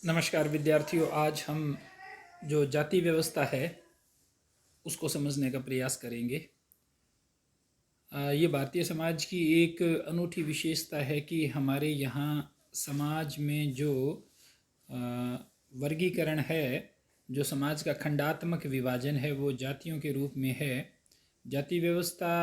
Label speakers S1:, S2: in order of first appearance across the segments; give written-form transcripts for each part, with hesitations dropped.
S1: नमस्कार विद्यार्थियों, आज हम जो जाति व्यवस्था है उसको समझने का प्रयास करेंगे। ये भारतीय समाज की एक अनूठी विशेषता है कि हमारे यहाँ समाज में जो अ, वर्गीकरण है, जो समाज का खंडात्मक विभाजन है, वो जातियों के रूप में है। जाति व्यवस्था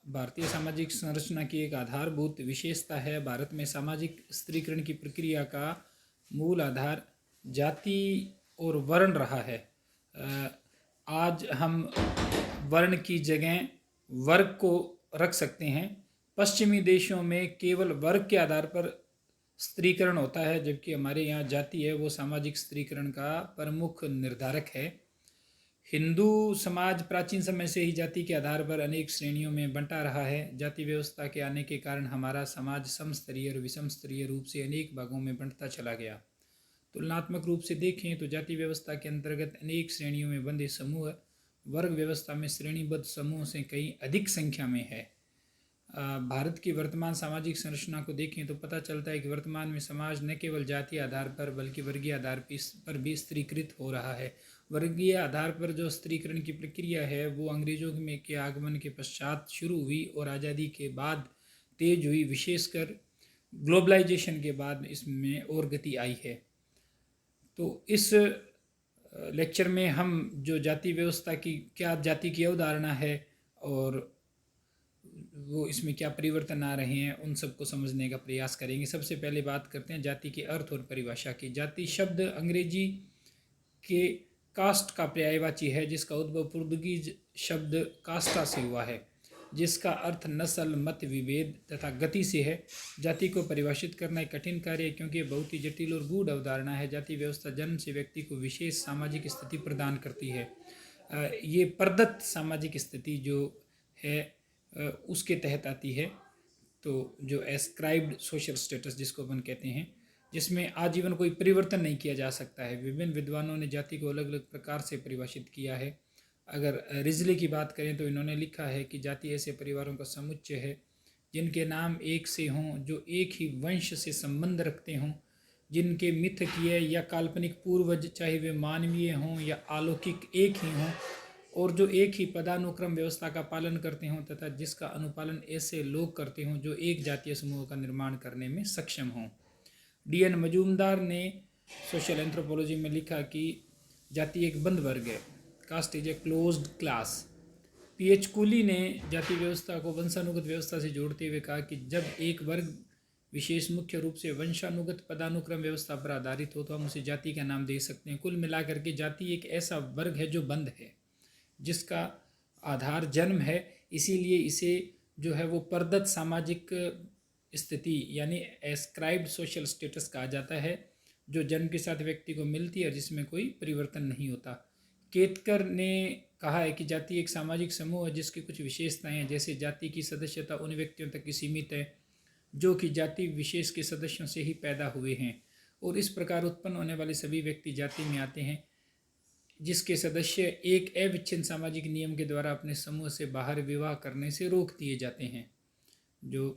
S1: भारतीय सामाजिक संरचना की एक आधारभूत विशेषता है। भारत में सामाजिक स्त्रीकरण की प्रक्रिया का मूल आधार जाति और वर्ण रहा है। आज हम वर्ण की जगह वर्ग को रख सकते हैं। पश्चिमी देशों में केवल वर्ग के आधार पर स्त्रीकरण होता है, जबकि हमारे यहाँ जाति है वो सामाजिक स्त्रीकरण का प्रमुख निर्धारक है। हिंदू समाज प्राचीन समय से ही जाति के आधार पर अनेक श्रेणियों में बंटा रहा है। जाति व्यवस्था के आने के कारण हमारा समाज समस्तरीय और विषम स्तरीय रूप से अनेक भागों में बंटता चला गया। तुलनात्मक रूप से देखें तो जाति व्यवस्था के अंतर्गत अनेक श्रेणियों में बंधे समूह वर्ग व्यवस्था में श्रेणीबद्ध समूह से कहीं अधिक संख्या में है। भारत की वर्तमान सामाजिक संरचना को देखें तो पता चलता है कि वर्तमान में समाज न केवल जातीय आधार पर बल्कि वर्गीय आधार पर भी स्त्रीकृत हो रहा है। वर्गीय आधार पर जो स्त्रीकरण की प्रक्रिया है वो अंग्रेजों में के आगमन के पश्चात शुरू हुई और आज़ादी के बाद तेज हुई। विशेषकर ग्लोबलाइजेशन के बाद इसमें और गति आई है। तो इस लेक्चर में हम जो जाति व्यवस्था की क्या जाति की अवधारणा है और वो इसमें क्या परिवर्तन आ रहे हैं उन सबको समझने का प्रयास करेंगे। सबसे पहले बात करते हैं जाति के अर्थ और परिभाषा की। जाति शब्द अंग्रेजी के कास्ट का पर्यायवाची है, जिसका उद्भव पुर्तगीज शब्द कास्टा से हुआ है, जिसका अर्थ नस्ल, मत विभेद तथा गति से है। जाति को परिभाषित करना एक कठिन कार्य है क्योंकि यह बहुत ही जटिल और गूढ़ अवधारणा है। जाति व्यवस्था जन्म से व्यक्ति को विशेष सामाजिक स्थिति प्रदान करती है। ये प्रदत्त सामाजिक स्थिति जो है उसके तहत आती है। तो जो एस्क्राइब्ड सोशल स्टेटस जिसको अपन कहते हैं, जिसमें आजीवन कोई परिवर्तन नहीं किया जा सकता है। विभिन्न विद्वानों ने जाति को अलग अलग प्रकार से परिभाषित किया है। अगर रिजले की बात करें तो इन्होंने लिखा है कि जाति ऐसे परिवारों का समुच्चय है जिनके नाम एक से हों, जो एक ही वंश से संबंध रखते हों, जिनके मिथकीय या काल्पनिक पूर्वज चाहे वे मानवीय हों या अलौकिक एक ही हों, और जो एक ही पदानुक्रम व्यवस्था का पालन करते हों तथा जिसका अनुपालन ऐसे लोग करते हों जो एक जातीय समूह का निर्माण करने में सक्षम हों। डी.एन. मजूमदार ने सोशल एंथ्रोपोलॉजी में लिखा कि जाति एक बंद वर्ग है, caste is a closed class. P H. Cooley ने जाति व्यवस्था को वंशानुगत व्यवस्था से जोड़ते हुए कहा कि जब एक वर्ग विशेष मुख्य रूप से वंशानुगत पदानुक्रम व्यवस्था पर आधारित हो तो हम उसे जाति का नाम दे सकते हैं। कुल मिलाकर के जाति एक ऐसा वर्ग है जो बंद है, जिसका आधार जन्म है, इसीलिए इसे जो है वो प्रदत्त सामाजिक स्थिति यानी एस्क्राइब्ड सोशल स्टेटस कहा जाता है, जो जन्म के साथ व्यक्ति को मिलती है और जिसमें कोई परिवर्तन नहीं होता। केतकर ने कहा है कि जाति एक सामाजिक समूह है जिसकी कुछ विशेषताएं हैं, जैसे जाति की सदस्यता उन व्यक्तियों तक ही सीमित है जो कि जाति विशेष के सदस्यों से ही पैदा हुए हैं, और इस प्रकार उत्पन्न होने वाले सभी व्यक्ति जाति में आते हैं जिसके सदस्य एक अविच्छिन्न सामाजिक नियम के द्वारा अपने समूह से बाहर विवाह करने से रोक दिए जाते हैं। जो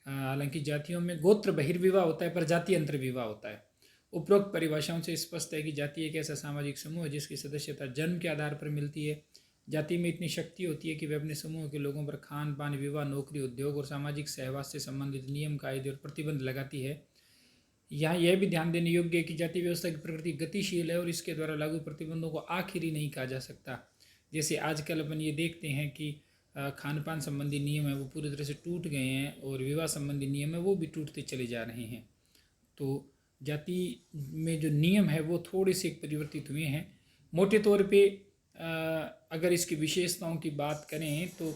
S1: हालांकि जातियों में गोत्र बहिर्विवाह होता है पर जाति अंतर विवाह होता है। उपरोक्त परिभाषाओं से स्पष्ट है कि जाति एक ऐसा सामाजिक समूह है जिसकी सदस्यता जन्म के आधार पर मिलती है। जाति में इतनी शक्ति होती है कि वे अपने समूह के लोगों पर खान पान, विवाह, नौकरी, उद्योग और सामाजिक सहवास से संबंधित नियम, कायदे और प्रतिबंध लगाती है। यहाँ यह भी ध्यान देने योग्य है कि जाति व्यवस्था की प्रकृति गतिशील है और इसके द्वारा लागू प्रतिबंधों को आखिरी नहीं कहा जा सकता। जैसे आजकल अपन ये देखते हैं कि खान पान संबंधी नियम है वो पूरी तरह से टूट गए हैं और विवाह संबंधी नियम है वो भी टूटते चले जा रहे हैं। तो जाति में जो नियम है वो थोड़े से परिवर्तित हुए हैं। मोटे तौर पे अगर इसकी विशेषताओं की बात करें तो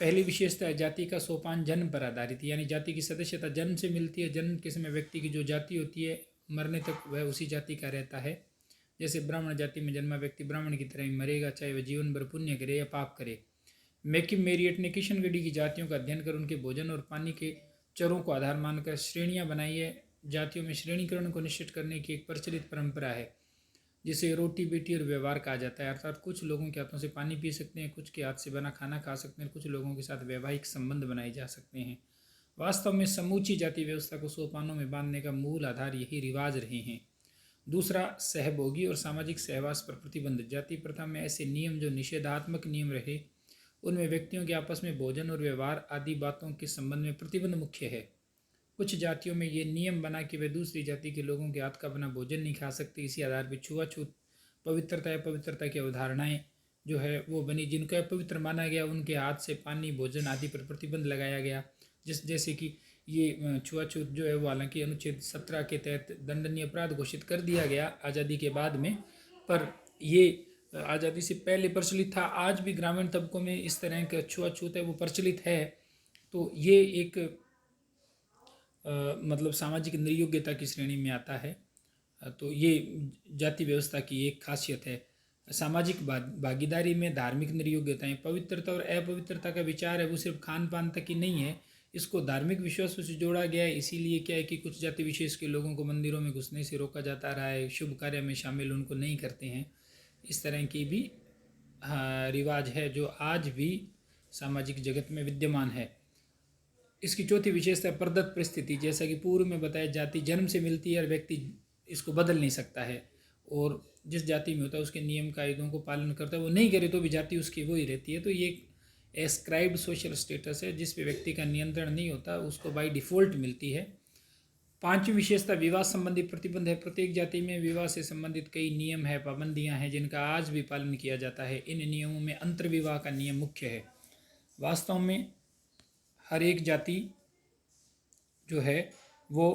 S1: पहली विशेषता है जाति का सोपान जन्म पर आधारित है, यानी जाति की सदस्यता जन्म से मिलती है। जन्म के समय व्यक्ति की जो जाति होती है मरने तक वह उसी जाति का रहता है। जैसे ब्राह्मण जाति में जन्मा व्यक्ति ब्राह्मण की तरह ही मरेगा, चाहे वह जीवन भर पुण्य करे या पाप करे। मैकिम मेरियट ने किशनगढ़ी की जातियों का अध्ययन कर उनके भोजन और पानी के चरों को आधार मानकर श्रेणियाँ बनाई है। जातियों में श्रेणीकरण को निश्चित करने की एक प्रचलित परंपरा है जिसे रोटी बेटी और व्यवहार कहा जाता है, अर्थात कुछ लोगों के हाथों से पानी पी सकते हैं, कुछ के हाथ से बना खाना खा सकते हैं, कुछ लोगों के साथ वैवाहिक संबंध बनाए जा सकते हैं। वास्तव में समूची जाति व्यवस्था को सोपानों में बांधने का मूल आधार यही रिवाज रहे हैं। दूसरा, सहभोगी और सामाजिक सहवास पर प्रतिबंध। जाति प्रथा में ऐसे नियम जो निषेधात्मक नियम रहे, उनमें व्यक्तियों के आपस में भोजन और व्यवहार आदि बातों के संबंध में प्रतिबंध मुख्य है। कुछ जातियों में ये नियम बना कि वे दूसरी जाति के लोगों के हाथ का बना भोजन नहीं खा सकते। इसी आधार पर छुआछूत, पवित्रता या पवित्रता की अवधारणाएं जो है वो बनी। जिनको अपवित्र माना गया उनके हाथ से पानी, भोजन आदि पर प्रतिबंध लगाया गया। जैसे कि ये छुआछूत जो है वो हालांकि अनुच्छेद 17 के तहत दंडनीय अपराध घोषित कर दिया गया आज़ादी के बाद में, पर ये आज़ादी से पहले प्रचलित था। आज भी ग्रामीण तबकों में इस तरह का छुआछूत है वो प्रचलित है। तो ये एक मतलब सामाजिक निर्योग्यता की श्रेणी में आता है। तो ये जाति व्यवस्था की एक खासियत है। सामाजिक भागीदारी में धार्मिक निर्योग्यताएं। पवित्रता और अपवित्रता का विचार है वो सिर्फ खान पान तक ही नहीं है, इसको धार्मिक विश्वासों से जोड़ा गया है। इसीलिए क्या है कि कुछ जाति विशेष के लोगों को मंदिरों में घुसने से रोका जाता रहा है, शुभ कार्य में शामिल उनको नहीं करते हैं। इस तरह की भी रिवाज है जो आज भी सामाजिक जगत में विद्यमान है। इसकी चौथी विशेषता प्रदत्त परिस्थिति। जैसा कि पूर्व में बताया, जाति जन्म से मिलती है और व्यक्ति इसको बदल नहीं सकता है, और जिस जाति में होता है उसके नियम कायदों को पालन करता है, वो नहीं करे तो भी जाति उसकी वो ही रहती है। तो ये एक एस्क्राइब्ड सोशल स्टेटस है जिस पे व्यक्ति का नियंत्रण नहीं होता, उसको बाय डिफ़ॉल्ट मिलती है। पांचवी विशेषता विवाह संबंधी प्रतिबंध है। प्रत्येक जाति में विवाह से संबंधित कई नियम है, पाबंदियां हैं जिनका आज भी पालन किया जाता है। इन नियमों में अंतर्विवाह का नियम मुख्य है। वास्तव में हर एक जाति जो है वो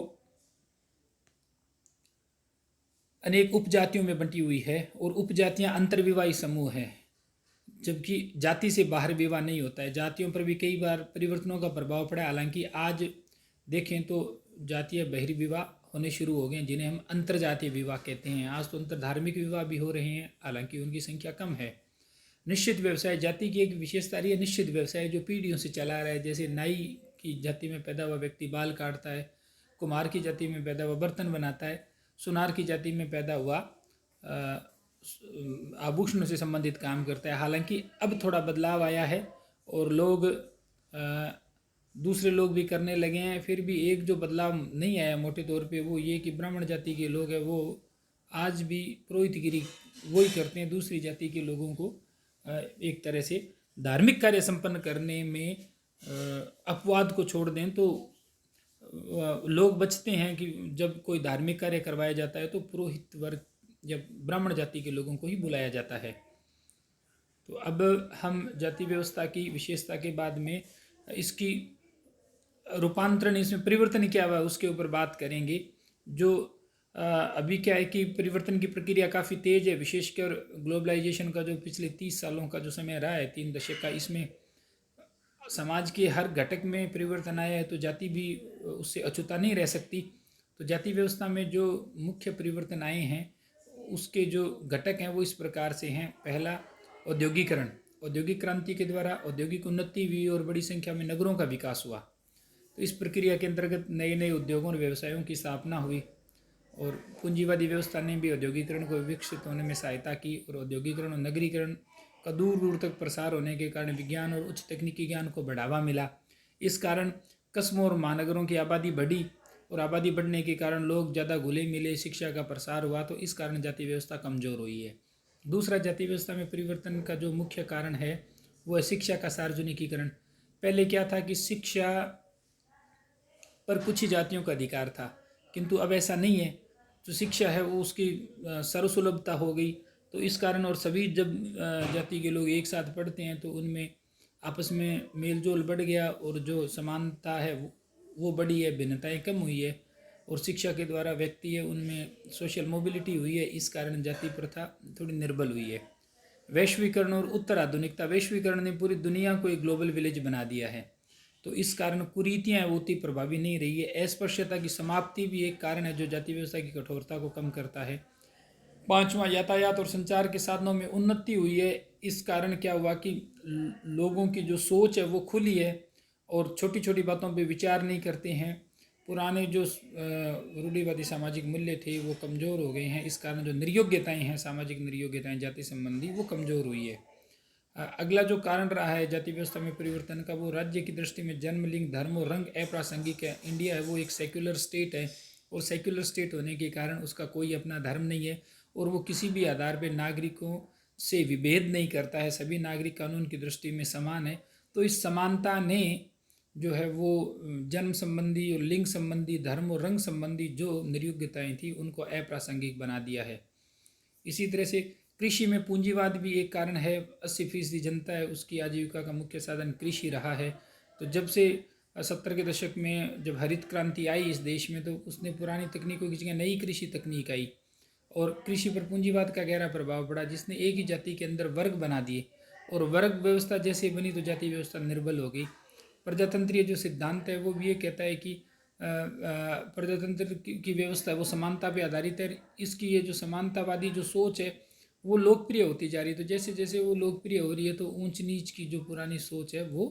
S1: अनेक उपजातियों में बंटी हुई है, और उपजातियां अंतर्विवाही समूह है, जबकि जाति से बाहर विवाह नहीं होता है। जातियों पर भी कई बार परिवर्तनों का प्रभाव पड़ा है। हालांकि आज देखें तो जातीय बहिर्विवाह होने शुरू हो गए जिन्हें हम अंतर्जातीय विवाह कहते हैं। आज तो अंतर्धार्मिक विवाह भी हो रहे हैं, हालांकि उनकी संख्या कम है। निश्चित व्यवसाय। जाति की एक विशेषता रही है निश्चित व्यवसाय, जो पीढ़ियों से चला रहा है। जैसे नाई की जाति में पैदा हुआ व्यक्ति बाल काटता है, कुम्हार की जाति में पैदा हुआ बर्तन बनाता है, सुनार की जाति में पैदा हुआ आभूषणों से संबंधित काम करता है। हालांकि अब थोड़ा बदलाव आया है और लोग दूसरे लोग भी करने लगे हैं। फिर भी एक जो बदलाव नहीं आया मोटे तौर पे वो ये कि ब्राह्मण जाति के लोग हैं वो आज भी पुरोहितगिरी वही करते हैं। दूसरी जाति के लोगों को एक तरह से धार्मिक कार्य संपन्न करने में अपवाद को छोड़ दें तो लोग बचते हैं कि जब कोई धार्मिक कार्य करवाया जाता है तो पुरोहित वर्ग या ब्राह्मण जाति के लोगों को ही बुलाया जाता है। तो अब हम जाति व्यवस्था की विशेषता के बाद में इसकी रूपांतरण, इसमें परिवर्तन क्या हुआ उसके ऊपर बात करेंगे। जो अभी क्या है कि परिवर्तन की प्रक्रिया काफ़ी तेज़ है, विशेषकर ग्लोबलाइजेशन का जो पिछले 30 सालों का जो समय रहा है, 3 दशक का, इसमें समाज के हर घटक में परिवर्तन आया है। तो जाति भी उससे अछूता नहीं रह सकती। तो जाति व्यवस्था में जो मुख्य परिवर्तन आए हैं उसके जो घटक हैं वो इस प्रकार से हैं। पहला, औद्योगिकरण। औद्योगिक क्रांति के द्वारा औद्योगिक उन्नति हुई और बड़ी संख्या में नगरों का विकास हुआ। तो इस प्रक्रिया के अंतर्गत नए नए उद्योगों और व्यवसायों की स्थापना हुई, और पूंजीवादी व्यवस्था ने भी औद्योगिकरण को विकसित होने में सहायता की। और औद्योगिकरण और नगरीकरण का दूर दूर तक प्रसार होने के कारण विज्ञान और उच्च तकनीकी ज्ञान को बढ़ावा मिला। इस कारण कस्बों और महानगरों की आबादी बढ़ी, और आबादी बढ़ने के कारण लोग ज़्यादा घुले मिले, शिक्षा का प्रसार हुआ। तो इस कारण जाति व्यवस्था कमज़ोर हुई है। दूसरा, जाति व्यवस्था में परिवर्तन का जो मुख्य कारण है वो है शिक्षा का सार्वजनिकीकरण। पहले क्या था कि शिक्षा पर कुछ ही जातियों का अधिकार था, किंतु अब ऐसा नहीं है। जो शिक्षा है वो उसकी सर्वसुलभता हो गई। तो इस कारण, और सभी जब जाति के लोग एक साथ पढ़ते हैं तो उनमें आपस में मेल जोल बढ़ गया, और जो समानता है वो बढ़ी है, भिन्नताएं कम हुई है, और शिक्षा के द्वारा व्यक्ति है उनमें सोशल मोबिलिटी हुई है। इस कारण जाति प्रथा थोड़ी निर्बल हुई है। वैश्वीकरण और उत्तर आधुनिकता। वैश्वीकरण ने पूरी दुनिया को एक ग्लोबल विलेज बना दिया है, तो इस कारण कुरीतियाँ वो उतनी प्रभावी नहीं रही है। अस्पृश्यता की समाप्ति भी एक कारण है जो जाति व्यवस्था की कठोरता को कम करता है। पांचवा, यातायात और संचार के साधनों में उन्नति हुई है। इस कारण क्या हुआ कि लोगों की जो सोच है वो खुली है और छोटी छोटी बातों पे विचार नहीं करते हैं। पुराने जो रूढ़िवादी सामाजिक मूल्य थे वो कमज़ोर हो गए हैं। इस कारण जो निर्योग्यताएं हैं, सामाजिक निर्योग्यताएं जाति संबंधी, वो कमज़ोर हुई है। अगला जो कारण रहा है जाति व्यवस्था में परिवर्तन का, वो राज्य की दृष्टि में जन्म, लिंग, धर्म और रंग अप्रासंगिक है। इंडिया है वो एक सेक्युलर स्टेट है, और सेक्युलर स्टेट होने के कारण उसका कोई अपना धर्म नहीं है और वो किसी भी आधार पर नागरिकों से विभेद नहीं करता है, सभी नागरिक कानून की दृष्टि में समान है। तो इस समानता ने जो है वो जन्म संबंधी और लिंग संबंधी, धर्म और रंग संबंधी जो निर्योग्यताएं थी उनको अप्रासंगिक बना दिया है। इसी तरह से कृषि में पूंजीवाद भी एक कारण है। 80% जनता है उसकी आजीविका का मुख्य साधन कृषि रहा है। तो जब से 70 के दशक में जब हरित क्रांति आई इस देश में, तो उसने पुरानी तकनीकों की जगह नई कृषि तकनीक आई और कृषि पर पूंजीवाद का गहरा प्रभाव पड़ा, जिसने एक ही जाति के अंदर वर्ग बना दिए और वर्ग व्यवस्था जैसे बनी तो जाति व्यवस्था निर्बल हो गई। प्रजातंत्रीय जो सिद्धांत है वो भी ये कहता है कि प्रजातंत्र की व्यवस्था वो समानता पे आधारित है। इसकी ये जो समानतावादी जो सोच है वो लोकप्रिय होती जा रही है। तो जैसे जैसे वो लोकप्रिय हो रही है तो ऊंच नीच की जो पुरानी सोच है वो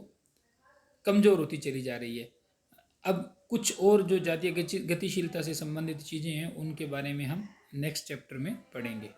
S1: कमज़ोर होती चली जा रही है। अब कुछ और जो जातीय गतिशीलता से संबंधित चीज़ें हैं उनके बारे में हम नेक्स्ट चैप्टर में पढ़ेंगे।